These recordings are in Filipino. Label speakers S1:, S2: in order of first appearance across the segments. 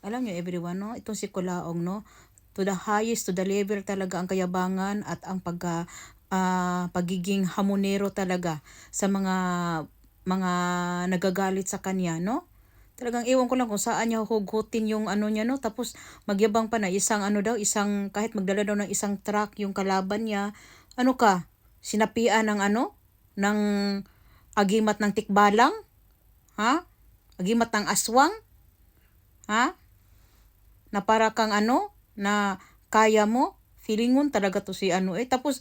S1: Alam niyo everyone 'no, itong si Kulaong 'no, to the highest, to the level talaga ang kayabangan at ang pagiging hamonero talaga sa mga nagagalit sa kanya 'no. Talagang ewan ko lang kung saan niya huhugutin yung ano niya 'no, tapos magyabang pa na isang ano daw, isang kahit magdala daw ng isang truck yung kalaban niya. Ano ka, sinapian ng ano, ng agimat ng tikbalang, ha? Agimat ng aswang, ha? Na para kang ano, na kaya mo, feelingon talaga 'to si ano, tapos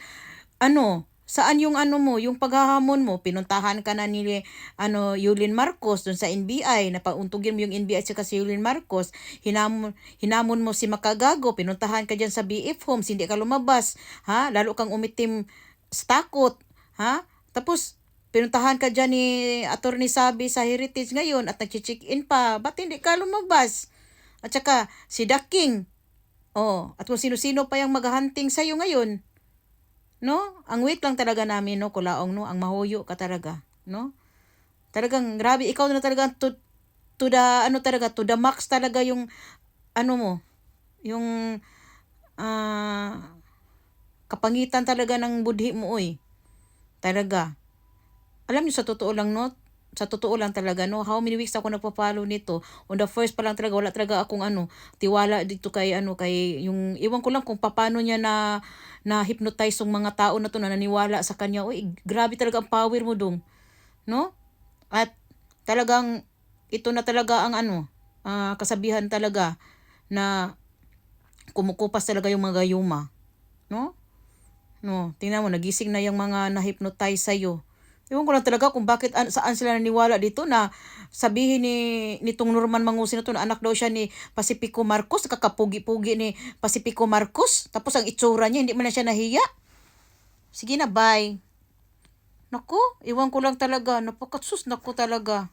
S1: ano, saan yung ano mo, yung paghahamon mo, pinuntahan ka na ni ano, Yulin Marcos dun sa NBI, napauntugin mo yung NBI tsaka si Yulin Marcos, hinamon mo si Makagago, pinuntahan ka diyan sa BF Homes, hindi ka lumabas, ha? Lalo kang umitim sa takot, ha? Tapos pinuntahan ka diyan ni Attorney Sabi sa Heritage ngayon at nagche-check-in pa, ba't hindi ka lumabas? At saka si The King, oh, at kung sino-sino pa yung maghahunting sa'yo ngayon, 'no? Ang wait lang talaga namin 'no, Kulaong 'no, ang mahuyo ka talaga, 'no? Talagang grabe, ikaw na talaga to the ano talaga, to the max talaga yung ano mo, yung, ah, kapangitan talaga ng budhi mo, talaga. Alam niyo sa totoo lang 'no, sa totoo lang talaga 'no, how many weeks ako nagfo-follow nito. On the first pa lang talaga wala talaga akong ano, tiwala dito kay ano, kay yung ewan ko lang kung papaano niya na-hypnotize yung mga tao na 'to na naniwala sa kanya. Uy, grabe talaga ang power mo dong, 'no? At talagang ito na talaga ang ano, kasabihan talaga na kumukupas talaga yung mga gayuma, 'no? No, tingnan mo nagising na yung mga na-hypnotize sa'yo. Ewan ko lang talaga kung bakit saan sila naniwala dito na sabihin nitong Norman Mangusin na 'to na anak daw siya ni Pacifico Marcos, kakapugi-pugi ni Pacifico Marcos, tapos ang itsura niya hindi man na siya nahiya. Sige na, bye. Naku, ewan ko lang talaga, napakasus naku talaga.